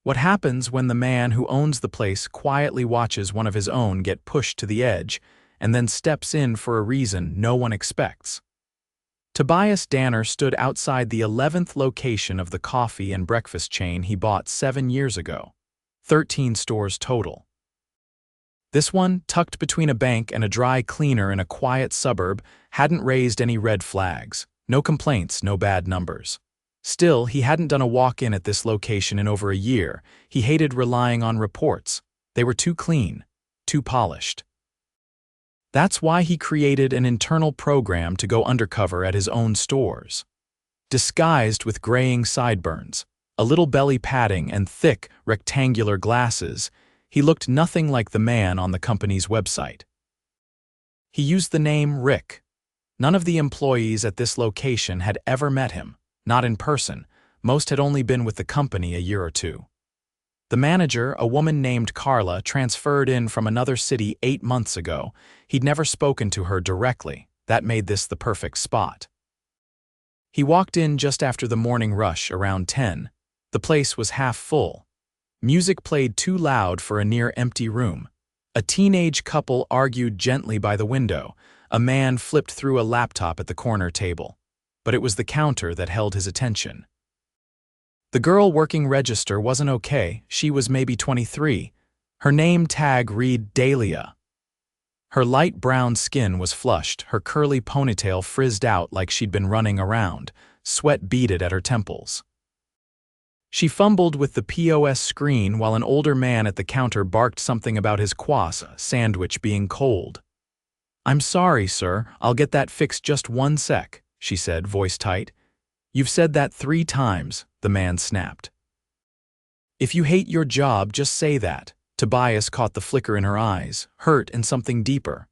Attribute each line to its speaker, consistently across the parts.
Speaker 1: What happens when the man who owns the place quietly watches one of his own get pushed to the edge and then steps in for a reason no one expects? Tobias Danner stood outside the 11th location of the coffee and breakfast chain he bought 7 years ago. 13 stores total. This one, tucked between a bank and a dry cleaner in a quiet suburb, hadn't raised any red flags. No complaints, no bad numbers. Still, he hadn't done a walk-in at this location in over a year. He hated relying on reports. They were too clean, too polished. That's why he created an internal program to go undercover at his own stores. Disguised with graying sideburns, a little belly padding, and thick, rectangular glasses, he looked nothing like the man on the company's website. He used the name Rick. None of the employees at this location had ever met him, not in person. Most had only been with the company a year or two. The manager, a woman named Carla, transferred in from another city 8 months ago. He'd never spoken to her directly. That made this the perfect spot. He walked in just after the morning rush, around 10. The place was half full. Music played too loud for a near-empty room. A teenage couple argued gently by the window. A man flipped through a laptop at the corner table. But it was the counter that held his attention. The girl working register wasn't okay. She was maybe 23. Her name tag read Dahlia. Her light brown skin was flushed, her curly ponytail frizzed out like she'd been running around. Sweat beaded at her temples. She fumbled with the POS screen while an older man at the counter barked something about his croissant sandwich being cold. "I'm sorry, sir. I'll get that fixed, just 1 sec," she said, voice tight. "You've said that 3 times, the man snapped. "If you hate your job, just say that." Tobias caught the flicker in her eyes, hurt and something deeper.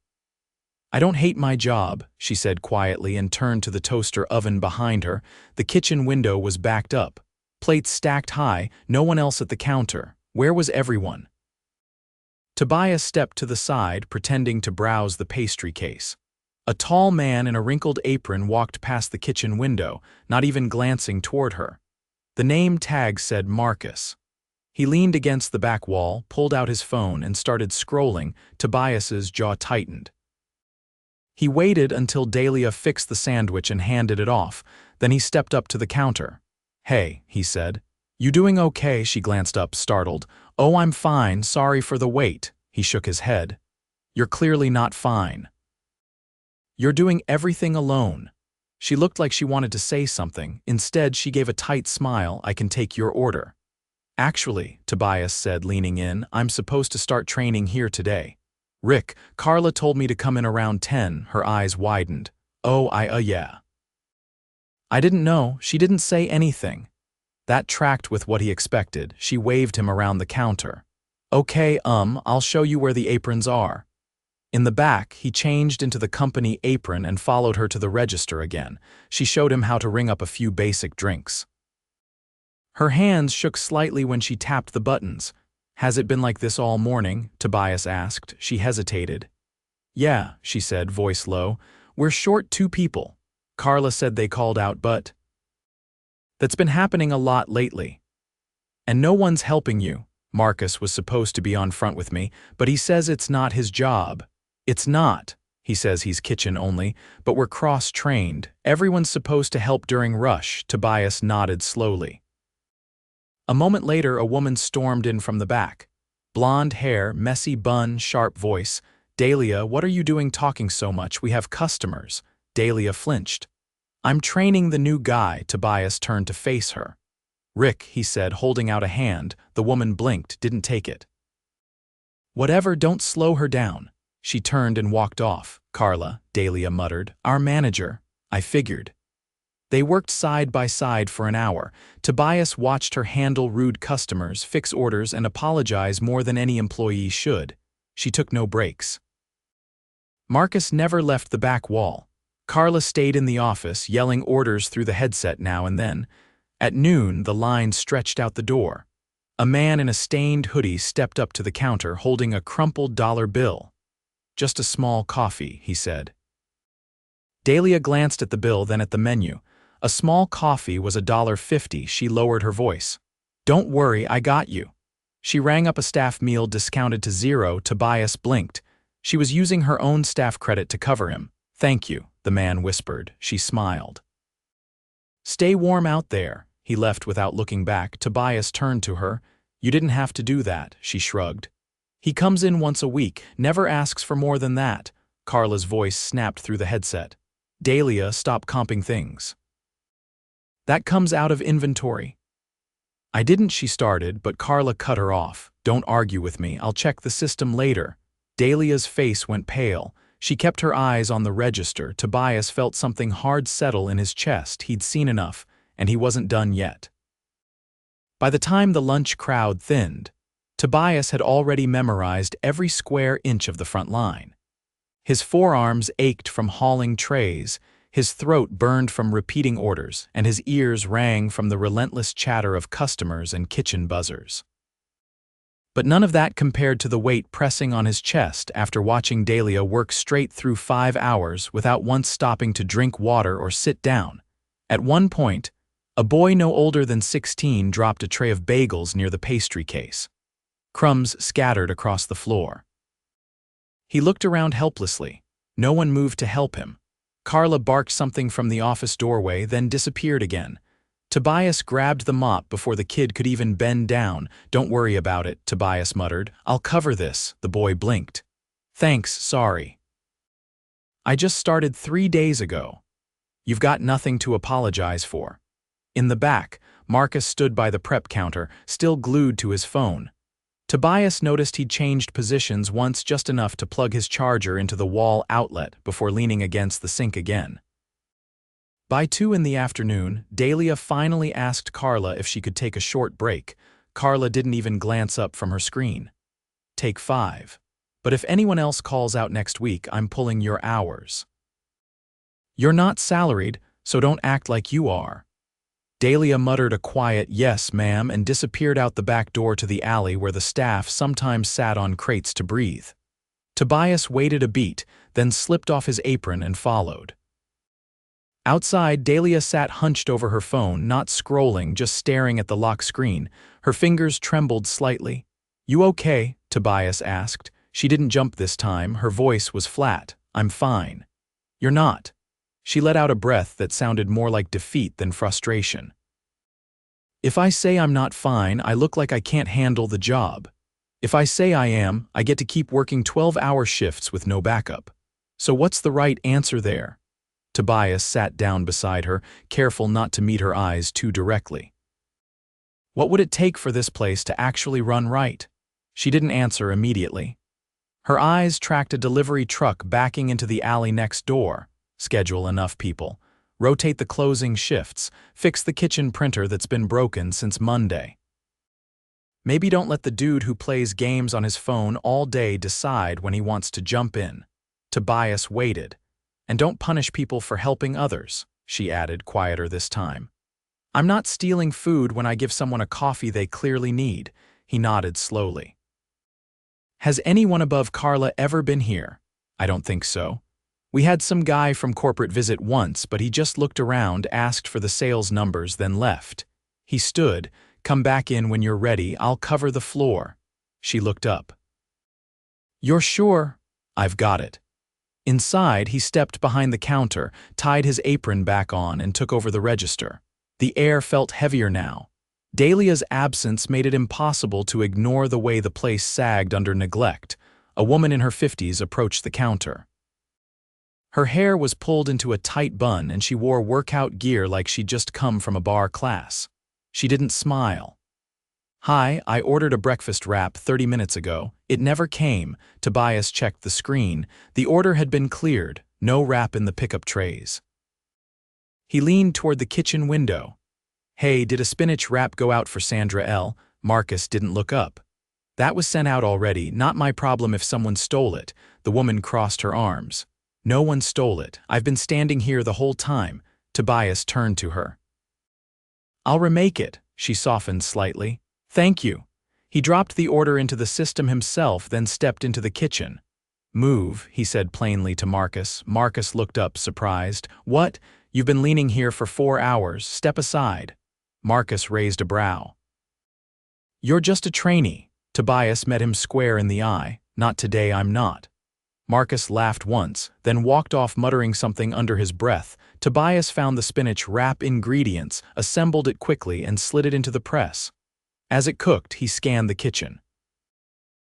Speaker 1: "I don't hate my job," she said quietly and turned to the toaster oven behind her. The kitchen window was backed up. Plates stacked high, no one else at the counter. Where was everyone? Tobias stepped to the side, pretending to browse the pastry case. A tall man in a wrinkled apron walked past the kitchen window, not even glancing toward her. The name tag said Marcus. He leaned against the back wall, pulled out his phone, and started scrolling. Tobias's jaw tightened. He waited until Dahlia fixed the sandwich and handed it off. Then he stepped up to the counter. "Hey," he said. "You doing okay?" She glanced up, startled. "Oh, I'm fine. Sorry for the wait." He shook his head. "You're clearly not fine. You're doing everything alone." She looked like she wanted to say something. Instead, she gave a tight smile. "I can take your order." "Actually," Tobias said, leaning in, "I'm supposed to start training here today." "Rick, Carla told me to come in around 10. Her eyes widened. "Oh, yeah. I didn't know." She didn't say anything. That tracked with what he expected. She waved him around the counter. "Okay, I'll show you where the aprons are." In the back, he changed into the company apron and followed her to the register again. She showed him how to ring up a few basic drinks. Her hands shook slightly when she tapped the buttons. "Has it been like this all morning?" Tobias asked. She hesitated. "Yeah," she said, voice low. "We're short 2 people. Carla said they called out, but that's been happening a lot lately. And no one's helping you." Marcus was supposed to be on front with me, but he says it's not his job. "It's not. He says he's kitchen only, but we're cross-trained. Everyone's supposed to help during rush." Tobias nodded slowly. A moment later, a woman stormed in from the back. Blonde hair, messy bun, sharp voice. "Dahlia, what are you doing talking so much? We have customers." Dahlia flinched. "I'm training the new guy." Tobias turned to face her. "Rick," he said, holding out a hand. The woman blinked, didn't take it. "Whatever, don't slow her down." She turned and walked off. "Carla," Dahlia muttered. "Our manager." "I figured." They worked side by side for an hour. Tobias watched her handle rude customers, fix orders, and apologize more than any employee should. She took no breaks. Marcus never left the back wall. Carla stayed in the office, yelling orders through the headset now and then. At noon, the line stretched out the door. A man in a stained hoodie stepped up to the counter, holding a crumpled dollar bill. "Just a small coffee," he said. Dahlia glanced at the bill, then at the menu. A small coffee was $1.50. She lowered her voice. Don't worry, I got you. She rang up a staff meal discounted to 0. Tobias blinked. She was using her own staff credit to cover him. Thank you, the man whispered. She smiled. Stay warm out there. He left without looking back. Tobias turned to her. You didn't have to do that, she shrugged. He comes in once a week, never asks for more than that. Carla's voice snapped through the headset. Dahlia, stop comping things. That comes out of inventory. I didn't, she started, but Carla cut her off. Don't argue with me, I'll check the system later. Dahlia's face went pale. She kept her eyes on the register. Tobias felt something hard settle in his chest. He'd seen enough, and he wasn't done yet. By the time the lunch crowd thinned, Tobias had already memorized every square inch of the front line. His forearms ached from hauling trays, his throat burned from repeating orders, and his ears rang from the relentless chatter of customers and kitchen buzzers. But none of that compared to the weight pressing on his chest after watching Dahlia work straight through 5 hours without once stopping to drink water or sit down. At one point, a boy no older than 16 dropped a tray of bagels near the pastry case. Crumbs scattered across the floor. He looked around helplessly. No one moved to help him. Carla barked something from the office doorway, then disappeared again. Tobias grabbed the mop before the kid could even bend down. Don't worry about it, Tobias muttered. I'll cover this, the boy blinked. Thanks, sorry. I just started 3 days ago. You've got nothing to apologize for. In the back, Marcus stood by the prep counter, still glued to his phone. Tobias noticed he'd changed positions once, just enough to plug his charger into the wall outlet before leaning against the sink again. By 2 in the afternoon, Dahlia finally asked Carla if she could take a short break. Carla didn't even glance up from her screen. Take 5. But if anyone else calls out next week, I'm pulling your hours. You're not salaried, so don't act like you are. Dahlia muttered a quiet yes, ma'am, and disappeared out the back door to the alley where the staff sometimes sat on crates to breathe. Tobias waited a beat, then slipped off his apron and followed. Outside, Dahlia sat hunched over her phone, not scrolling, just staring at the lock screen. Her fingers trembled slightly. You okay? Tobias asked. She didn't jump this time. Her voice was flat. I'm fine. You're not. She let out a breath that sounded more like defeat than frustration. If I say I'm not fine, I look like I can't handle the job. If I say I am, I get to keep working 12-hour shifts with no backup. So what's the right answer there? Tobias sat down beside her, careful not to meet her eyes too directly. What would it take for this place to actually run right? She didn't answer immediately. Her eyes tracked a delivery truck backing into the alley next door. Schedule enough people. Rotate the closing shifts. Fix the kitchen printer that's been broken since Monday. Maybe don't let the dude who plays games on his phone all day decide when he wants to jump in. Tobias waited. And don't punish people for helping others, she added, quieter this time. I'm not stealing food when I give someone a coffee they clearly need. He nodded slowly. Has anyone above Carla ever been here? I don't think so. We had some guy from corporate visit once, but he just looked around, asked for the sales numbers, then left. He stood. Come back in when you're ready. I'll cover the floor. She looked up. You're sure? I've got it. Inside, he stepped behind the counter, tied his apron back on, and took over the register. The air felt heavier now. Dahlia's absence made it impossible to ignore the way the place sagged under neglect. A woman in her 50s approached the counter. Her hair was pulled into a tight bun, and she wore workout gear like she'd just come from a bar class. She didn't smile. Hi, I ordered a breakfast wrap 30 minutes ago. It never came. Tobias checked the screen. The order had been cleared. No wrap in the pickup trays. He leaned toward the kitchen window. Hey, did a spinach wrap go out for Sandra L? Marcus didn't look up. That was sent out already. Not my problem if someone stole it. The woman crossed her arms. No one stole it. I've been standing here the whole time. Tobias turned to her. I'll remake it. She softened slightly. Thank you. He dropped the order into the system himself, then stepped into the kitchen. Move, he said plainly to Marcus. Marcus looked up, surprised. What? You've been leaning here for 4 hours. Step aside. Marcus raised a brow. You're just a trainee. Tobias met him square in the eye. Not today, I'm not. Marcus laughed once, then walked off muttering something under his breath. Tobias found the spinach wrap ingredients, assembled it quickly, and slid it into the press. As it cooked, he scanned the kitchen.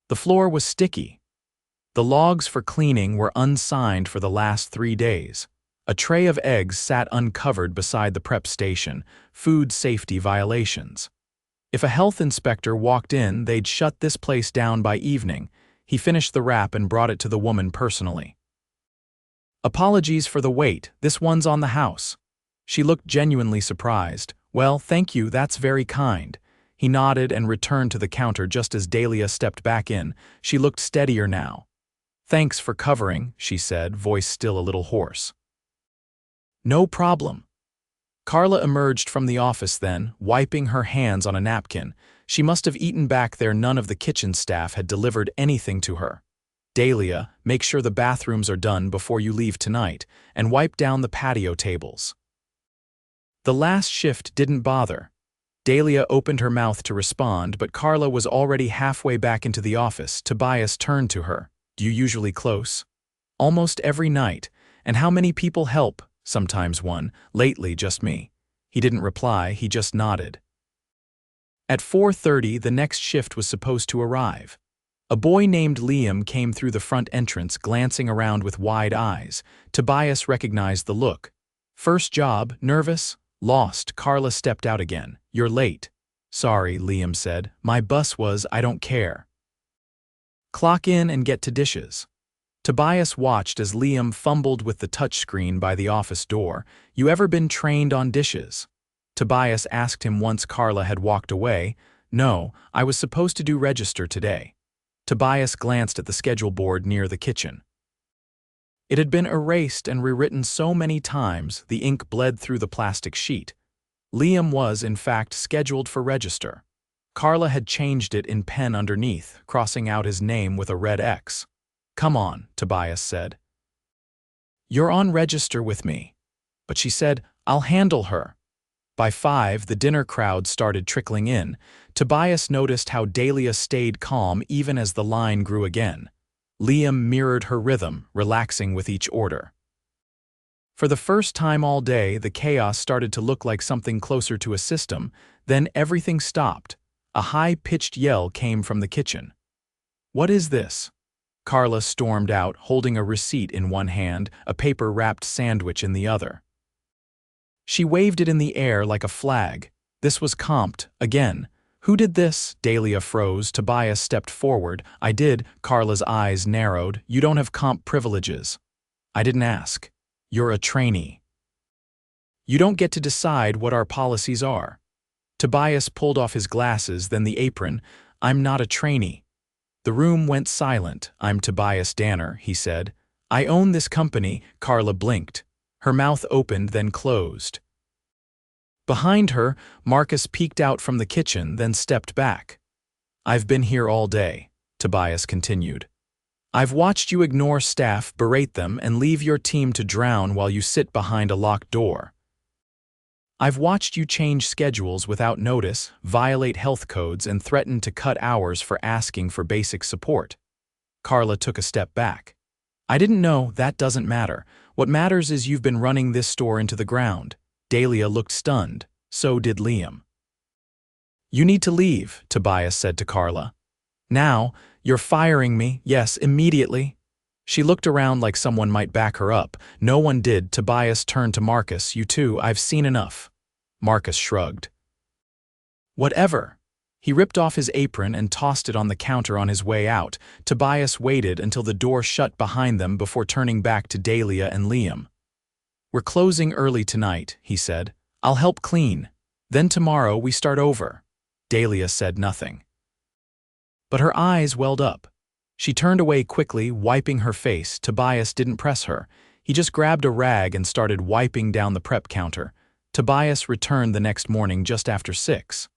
Speaker 1: The floor was sticky. The logs for cleaning were unsigned for the last 3 days. A tray of eggs sat uncovered beside the prep station, food safety violations. If a health inspector walked in, they'd shut this place down by evening. He finished the wrap and brought it to the woman personally. Apologies for the wait, this one's on the house. She looked genuinely surprised. Well, thank you, that's very kind. He nodded and returned to the counter just as Dahlia stepped back in. She looked steadier now. Thanks for covering, she said, voice still a little hoarse. No problem. Carla emerged from the office then, wiping her hands on a napkin. She must have eaten back there none of the kitchen staff had delivered anything to her. Dahlia, make sure the bathrooms are done before you leave tonight, and wipe down the patio tables. The last shift didn't bother. Dahlia opened her mouth to respond, but Carla was already halfway back into the office. Tobias turned to her. Do you usually close? Almost every night. And how many people help? Sometimes one. Lately, just me. He didn't reply, he just nodded. At 4:30, the next shift was supposed to arrive. A boy named Liam came through the front entrance, glancing around with wide eyes. Tobias recognized the look. First job, nervous? Lost. Carla stepped out again. You're late. Sorry, Liam said. My bus was, I don't care. Clock in and get to dishes. Tobias watched as Liam fumbled with the touchscreen by the office door. You ever been trained on dishes? Tobias asked him once Carla had walked away. No, I was supposed to do register today. Tobias glanced at the schedule board near the kitchen. It had been erased and rewritten so many times the ink bled through the plastic sheet. Liam was, in fact, scheduled for register. Carla had changed it in pen underneath, crossing out his name with a red X. Come on, Tobias said. You're on register with me. But she said, I'll handle her. By 5, the dinner crowd started trickling in. Tobias noticed how Dahlia stayed calm even as the line grew again. Liam mirrored her rhythm, relaxing with each order. For the first time all day, the chaos started to look like something closer to a system. Then everything stopped. A high-pitched yell came from the kitchen. What is this? Carla stormed out, holding a receipt in one hand, a paper-wrapped sandwich in the other. She waved it in the air like a flag. This was comped, again. Who did this? Dahlia froze. Tobias stepped forward. I did. Carla's eyes narrowed. You don't have comp privileges. I didn't ask. You're a trainee. You don't get to decide what our policies are. Tobias pulled off his glasses, then the apron. I'm not a trainee. The room went silent. I'm Tobias Danner, he said. I own this company. Carla blinked. Her mouth opened, then closed. Behind her, Marcus peeked out from the kitchen, then stepped back. I've been here all day, Tobias continued. I've watched you ignore staff, berate them, and leave your team to drown while you sit behind a locked door. I've watched you change schedules without notice, violate health codes, and threaten to cut hours for asking for basic support. Carla took a step back. I didn't know, that doesn't matter. What matters is you've been running this store into the ground. Dahlia looked stunned. So did Liam. You need to leave, Tobias said to Carla. Now, you're firing me, yes, immediately. She looked around like someone might back her up. No one did. Tobias turned to Marcus. You too, I've seen enough. Marcus shrugged. Whatever. He ripped off his apron and tossed it on the counter on his way out. Tobias waited until the door shut behind them before turning back to Dahlia and Liam. We're closing early tonight, he said. I'll help clean. Then tomorrow we start over. Dahlia said nothing. But her eyes welled up. She turned away quickly, wiping her face. Tobias didn't press her. He just grabbed a rag and started wiping down the prep counter. Tobias returned the next morning just after 6.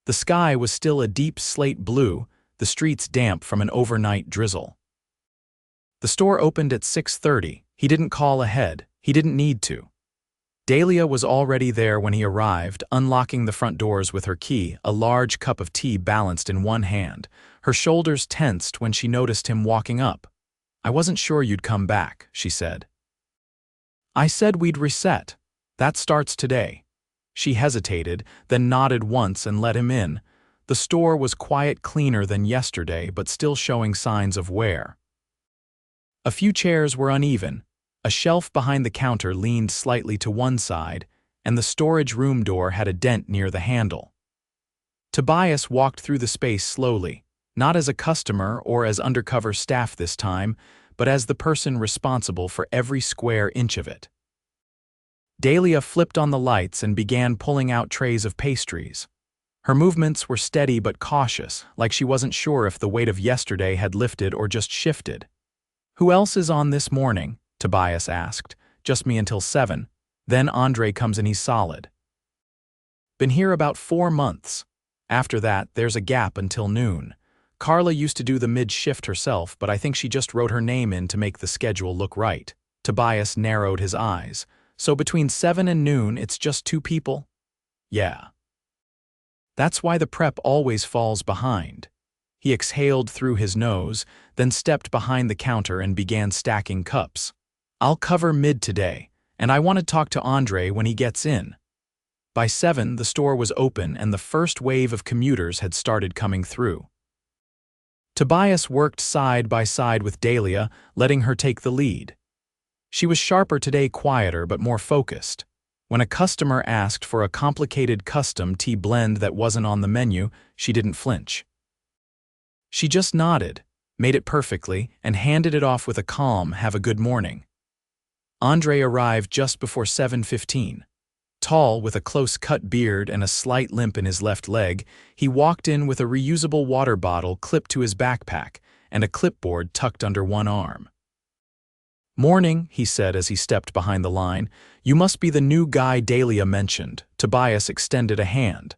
Speaker 1: The sky was still a deep slate blue, the streets damp from an overnight drizzle. The store opened at 6:30. He didn't call ahead. He didn't need to. Dahlia was already there when he arrived, unlocking the front doors with her key, a large cup of tea balanced in one hand. Her shoulders tensed when she noticed him walking up. "I wasn't sure you'd come back," she said. "I said we'd reset. That starts today." She hesitated, then nodded once and let him in. The store was quiet, cleaner than yesterday, but still showing signs of wear. A few chairs were uneven. A shelf behind the counter leaned slightly to one side, and the storage room door had a dent near the handle. Tobias walked through the space slowly, not as a customer or as undercover staff this time, but as the person responsible for every square inch of it. Dahlia flipped on the lights and began pulling out trays of pastries. Her movements were steady but cautious, like she wasn't sure if the weight of yesterday had lifted or just shifted. "Who else is on this morning?" Tobias asked. "Just me until 7. Then Andre comes and he's solid." "Been here about 4 months. After that, there's a gap until noon. Carla used to do the mid-shift herself, but I think she just wrote her name in to make the schedule look right." Tobias narrowed his eyes. "So between 7 and noon, it's just 2 people?" "Yeah. That's why the prep always falls behind." He exhaled through his nose, then stepped behind the counter and began stacking cups. "I'll cover mid today, and I want to talk to Andre when he gets in." By 7, the store was open and the first wave of commuters had started coming through. Tobias worked side by side with Dahlia, letting her take the lead. She was sharper today, quieter but more focused. When a customer asked for a complicated custom tea blend that wasn't on the menu, she didn't flinch. She just nodded, made it perfectly, and handed it off with a calm, "Have a good morning." Andre arrived just before 7:15. Tall, with a close-cut beard and a slight limp in his left leg, he walked in with a reusable water bottle clipped to his backpack and a clipboard tucked under one arm. "Morning," he said as he stepped behind the line. "You must be the new guy Dahlia mentioned." Tobias extended a hand.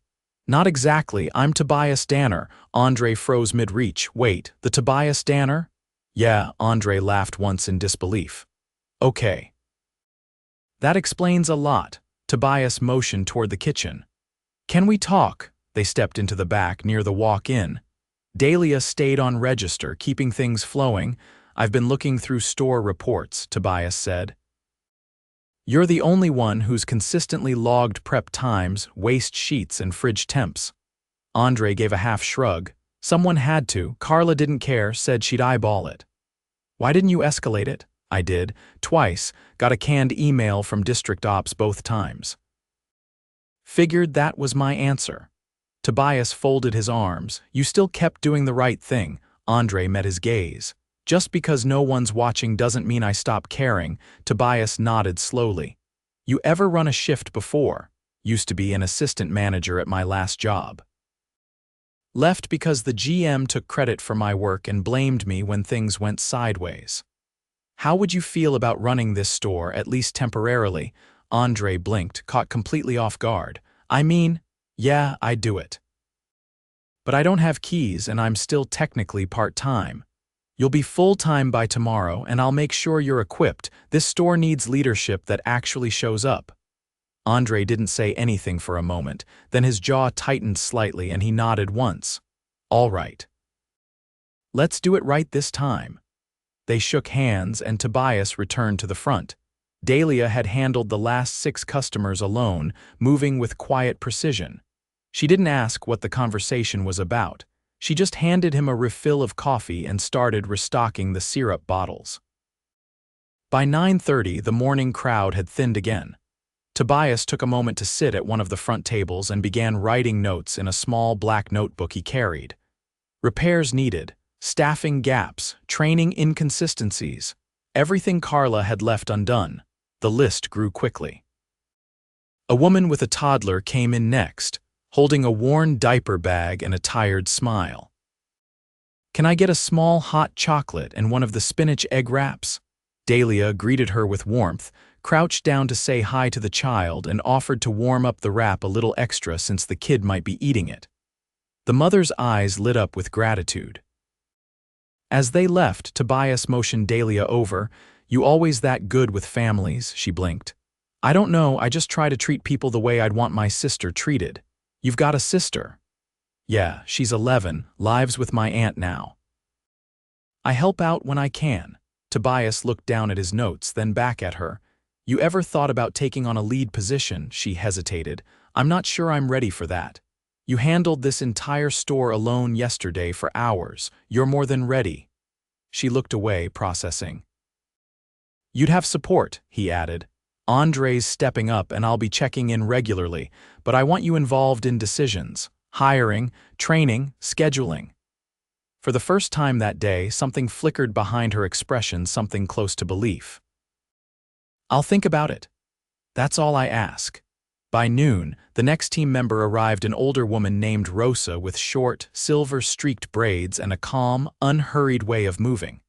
Speaker 1: "Not exactly, I'm Tobias Danner." Andre froze mid-reach. "Wait, the Tobias Danner?" "Yeah," Andre laughed once in disbelief. "Okay. That explains a lot." Tobias motioned toward the kitchen. "Can we talk?" They stepped into the back near the walk-in. Dahlia stayed on register, keeping things flowing. "I've been looking through store reports," Tobias said. "You're the only one who's consistently logged prep times, waste sheets, and fridge temps." Andre gave a half shrug. "Someone had to. Carla didn't care, said she'd eyeball it." "Why didn't you escalate it?" "I did. Twice. Got a canned email from district ops both times." "Figured that was my answer." Tobias folded his arms. "You still kept doing the right thing." Andre met his gaze. "Just because no one's watching doesn't mean I stop caring." Tobias nodded slowly. "You ever run a shift before?" "Used to be an assistant manager at my last job. Left because the GM took credit for my work and blamed me when things went sideways." "How would you feel about running this store, at least temporarily?" Andre blinked, caught completely off guard. "I mean, yeah, I'd do it. But I don't have keys and I'm still technically part-time. You'll be full-time by tomorrow and I'll make sure you're equipped. This store needs leadership that actually shows up." Andre didn't say anything for a moment, then his jaw tightened slightly and he nodded once. "All right. Let's do it right this time." They shook hands and Tobias returned to the front. Dahlia had handled the last 6 customers alone, moving with quiet precision. She didn't ask what the conversation was about. She just handed him a refill of coffee and started restocking the syrup bottles. By 9:30, the morning crowd had thinned again. Tobias took a moment to sit at one of the front tables and began writing notes in a small black notebook he carried. Repairs needed, staffing gaps, training inconsistencies. Everything Carla had left undone. The list grew quickly. A woman with a toddler came in next, holding a worn diaper bag and a tired smile. "Can I get a small hot chocolate and one of the spinach egg wraps?" Dahlia greeted her with warmth, crouched down to say hi to the child, and offered to warm up the wrap a little extra since the kid might be eating it. The mother's eyes lit up with gratitude. As they left, Tobias motioned Dahlia over. "You always that good with families?" She blinked. I don't know, I just try to treat people the way I'd want my sister treated. You've got a sister? Yeah, she's 11, lives with my aunt now. I help out when I can. Tobias looked down at his notes, then back at her. You ever thought about taking on a lead position? She hesitated. I'm not sure I'm ready for that. You handled this entire store alone yesterday for hours. You're more than ready. She looked away, processing. You'd have support, he added. Andre's stepping up and I'll be checking in regularly, but I want you involved in decisions, hiring, training, scheduling. For the first time that day, something flickered behind her expression, something close to belief. I'll think about it. That's all I ask. By noon, the next team member arrived, an older woman named Rosa with short, silver-streaked braids and a calm, unhurried way of moving.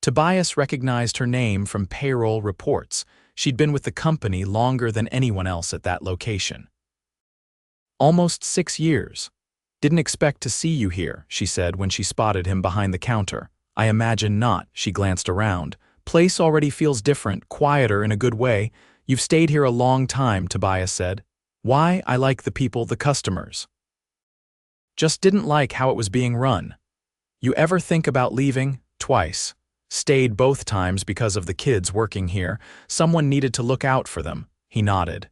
Speaker 1: Tobias recognized her name from payroll reports. She'd been with the company longer than anyone else at that location. Almost 6 years. Didn't expect to see you here, she said when she spotted him behind the counter. I imagine not, she glanced around. Place already feels different, quieter in a good way. You've stayed here a long time, Tobias said. Why? I like the people, the customers. Just didn't like how it was being run. You ever think about leaving? Twice. Stayed both times because of the kids working here. Someone needed to look out for them. He nodded.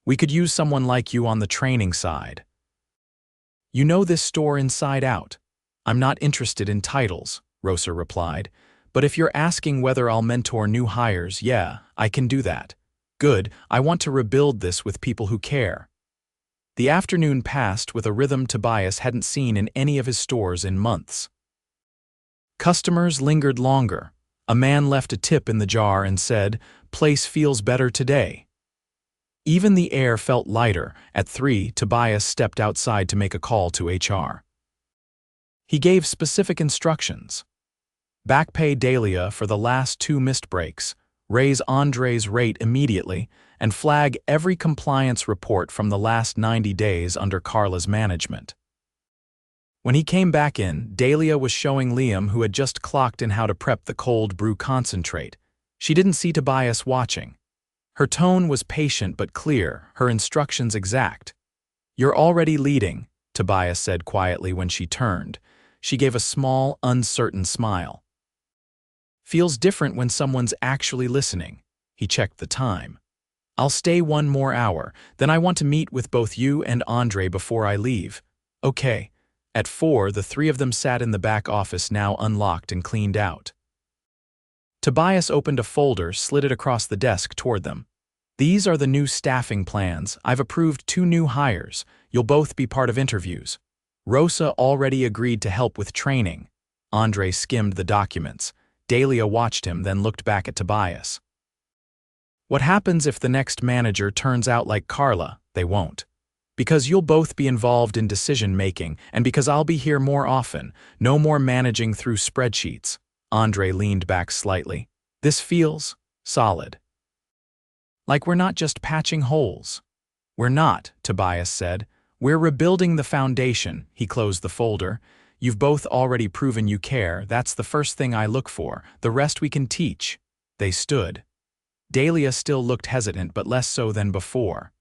Speaker 1: We could use someone like you on the training side. You know this store inside out. I'm not interested in titles, Rosa replied. But if you're asking whether I'll mentor new hires, yeah, I can do that. Good, I want to rebuild this with people who care. The afternoon passed with a rhythm Tobias hadn't seen in any of his stores in months. Customers lingered longer. A man left a tip in the jar and said, "Place feels better today." Even the air felt lighter. At 3, Tobias stepped outside to make a call to HR. He gave specific instructions. Back pay Dahlia for the last 2 missed breaks, raise Andre's rate immediately, and flag every compliance report from the last 90 days under Carla's management. When he came back in, Dahlia was showing Liam, who had just clocked in, how to prep the cold brew concentrate. She didn't see Tobias watching. Her tone was patient but clear, her instructions exact. You're already leading, Tobias said quietly when she turned. She gave a small, uncertain smile. Feels different when someone's actually listening. He checked the time. I'll stay 1 more hour, then I want to meet with both you and Andre before I leave. Okay. At 4, the 3 of them sat in the back office, now unlocked and cleaned out. Tobias opened a folder, slid it across the desk toward them. These are the new staffing plans. I've approved 2 new hires. You'll both be part of interviews. Rosa already agreed to help with training. Andre skimmed the documents. Dahlia watched him, then looked back at Tobias. What happens if the next manager turns out like Carla? They won't. Because you'll both be involved in decision-making, and because I'll be here more often. No more managing through spreadsheets. Andre leaned back slightly. This feels solid. Like we're not just patching holes. We're not, Tobias said. We're rebuilding the foundation. He closed the folder. You've both already proven you care. That's the first thing I look for. The rest we can teach. They stood. Dahlia still looked hesitant, but less so than before.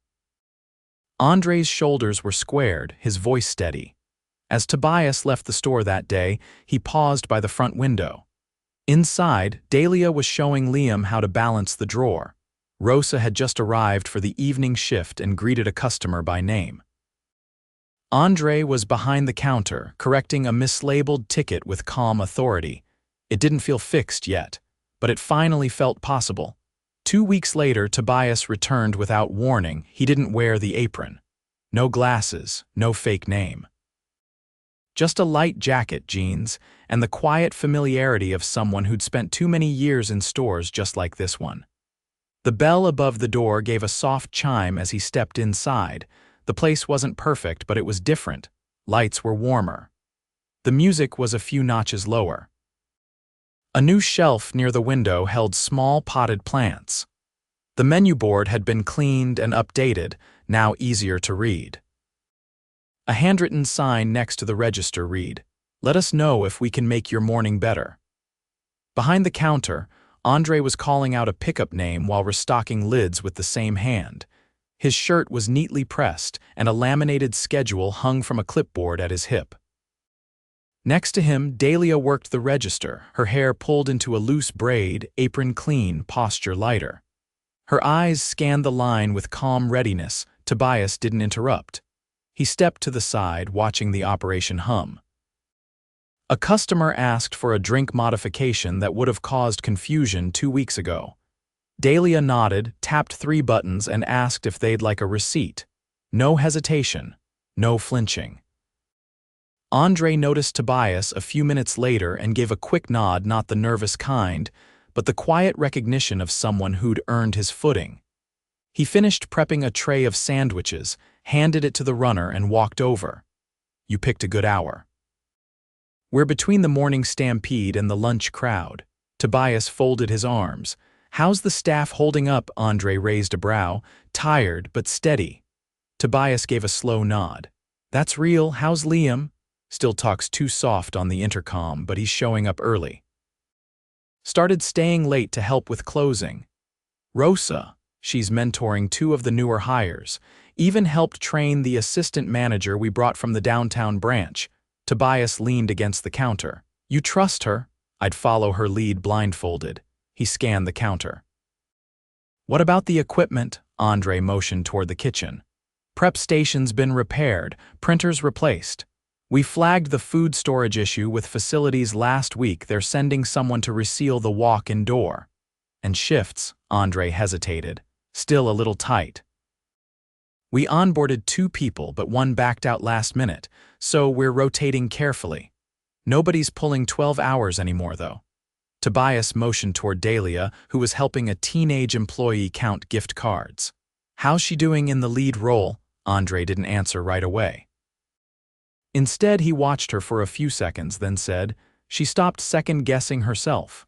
Speaker 1: Andre's shoulders were squared, his voice steady. As Tobias left the store that day, he paused by the front window. Inside, Dahlia was showing Liam how to balance the drawer. Rosa had just arrived for the evening shift and greeted a customer by name. Andre was behind the counter, correcting a mislabeled ticket with calm authority. It didn't feel fixed yet, but it finally felt possible. 2 weeks later, Tobias returned without warning. He didn't wear the apron. No glasses, no fake name. Just a light jacket, jeans, and the quiet familiarity of someone who'd spent too many years in stores just like this one. The bell above the door gave a soft chime as he stepped inside. The place wasn't perfect, but it was different. Lights were warmer. The music was a few notches lower. A new shelf near the window held small potted plants. The menu board had been cleaned and updated, now easier to read. A handwritten sign next to the register read, "Let us know if we can make your morning better." Behind the counter, Andre was calling out a pickup name while restocking lids with the same hand. His shirt was neatly pressed, and a laminated schedule hung from a clipboard at his hip. Next to him, Dahlia worked the register, her hair pulled into a loose braid, apron clean, posture lighter. Her eyes scanned the line with calm readiness. Tobias didn't interrupt. He stepped to the side, watching the operation hum. A customer asked for a drink modification that would have caused confusion 2 weeks ago. Dahlia nodded, tapped 3 buttons, and asked if they'd like a receipt. No hesitation, no flinching. Andre noticed Tobias a few minutes later and gave a quick nod, not the nervous kind, but the quiet recognition of someone who'd earned his footing. He finished prepping a tray of sandwiches, handed it to the runner, and walked over. "You picked a good hour." "We're between the morning stampede and the lunch crowd." Tobias folded his arms. "How's the staff holding up?" Andre raised a brow. "Tired, but steady." Tobias gave a slow nod. "That's real. How's Liam?" "Still talks too soft on the intercom, but he's showing up early." "Started staying late to help with closing." "Rosa," she's mentoring 2 of the newer hires, even helped train the assistant manager we brought from the downtown branch. Tobias leaned against the counter. "You trust her?" "I'd follow her lead blindfolded." He scanned the counter. "What about the equipment?" Andre motioned toward the kitchen. "Prep station's been repaired, printers replaced. We flagged the food storage issue with facilities last week. They're sending someone to reseal the walk-in door." "And shifts?" Andre hesitated. "Still a little tight." "We onboarded 2 people, but 1 backed out last minute, so we're rotating carefully. Nobody's pulling 12 hours anymore, though." Tobias motioned toward Dahlia, who was helping a teenage employee count gift cards. "How's she doing in the lead role?" Andre didn't answer right away. Instead, he watched her for a few seconds, then said, "She stopped second-guessing herself.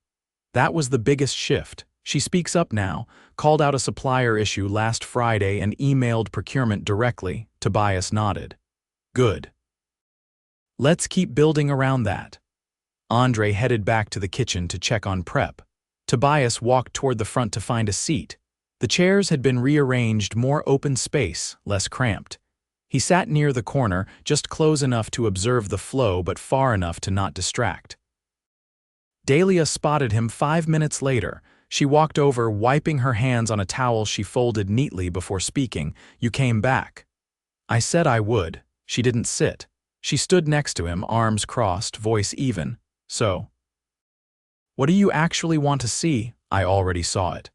Speaker 1: That was the biggest shift. She speaks up now, called out a supplier issue last Friday and emailed procurement directly." Tobias nodded. "Good. Let's keep building around that." Andre headed back to the kitchen to check on prep. Tobias walked toward the front to find a seat. The chairs had been rearranged, more open space, less cramped. He sat near the corner, just close enough to observe the flow but far enough to not distract. Dahlia spotted him 5 minutes later. She walked over, wiping her hands on a towel she folded neatly before speaking. "You came back." "I said I would." She didn't sit. She stood next to him, arms crossed, voice even. "So, what do you actually want to see?" "I already saw it."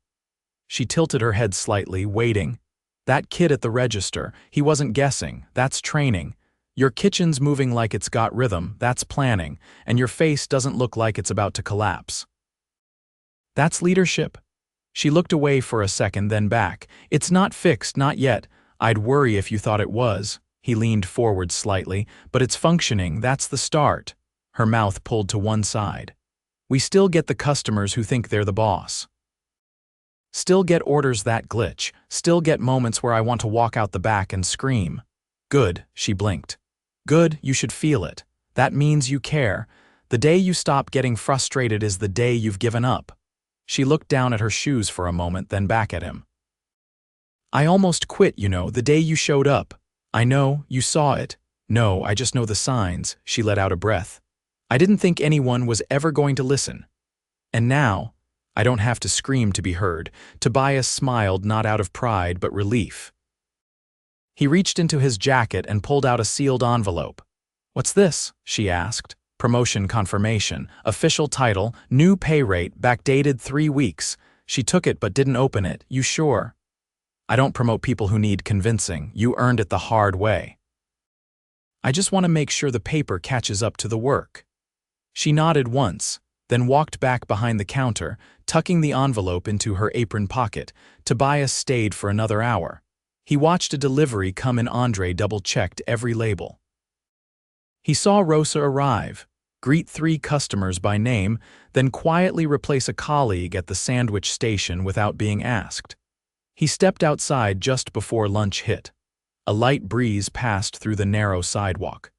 Speaker 1: She tilted her head slightly, waiting. "That kid at the register, he wasn't guessing. That's training. Your kitchen's moving like it's got rhythm. That's planning. And your face doesn't look like it's about to collapse. That's leadership." She looked away for a second, then back. "It's not fixed, not yet. I'd worry if you thought it was." He leaned forward slightly. "But it's functioning. That's the start." Her mouth pulled to one side. "We still get the customers who think they're the boss. Still get orders that glitch. Still get moments where I want to walk out the back and scream." "Good," she blinked. "Good, you should feel it. That means you care. The day you stop getting frustrated is the day you've given up." She looked down at her shoes for a moment, then back at him. "I almost quit, you know, the day you showed up." "I know, you saw it." "No, I just know the signs." She let out a breath. "I didn't think anyone was ever going to listen. And now, I don't have to scream to be heard." Tobias smiled, not out of pride, but relief. He reached into his jacket and pulled out a sealed envelope. "What's this?" she asked. "Promotion confirmation. Official title, new pay rate, backdated 3 weeks. She took it but didn't open it. "You sure?" "I don't promote people who need convincing. You earned it the hard way. I just want to make sure the paper catches up to the work." She nodded once, then walked back behind the counter, tucking the envelope into her apron pocket. Tobias stayed for another hour. He watched a delivery come in. Andre double-checked every label. He saw Rosa arrive, greet 3 customers by name, then quietly replace a colleague at the sandwich station without being asked. He stepped outside just before lunch hit. A light breeze passed through the narrow sidewalk.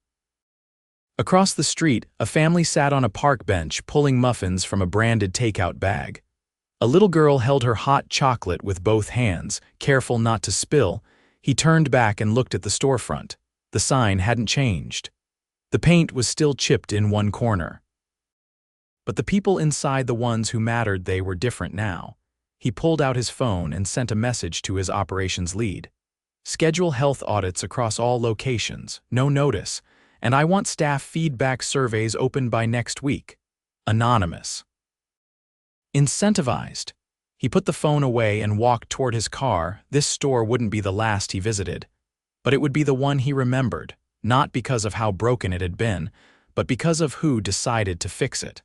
Speaker 1: Across the street, a family sat on a park bench pulling muffins from a branded takeout bag. A little girl held her hot chocolate with both hands, careful not to spill. He turned back and looked at the storefront. The sign hadn't changed. The paint was still chipped in one corner. But the people inside, the ones who mattered, they were different now. He pulled out his phone and sent a message to his operations lead. Schedule health audits across all locations, no notice, and I want staff feedback surveys open by next week. Anonymous. Incentivized. He put the phone away and walked toward his car. This store wouldn't be the last he visited, but it would be the one he remembered, not because of how broken it had been, but because of who decided to fix it.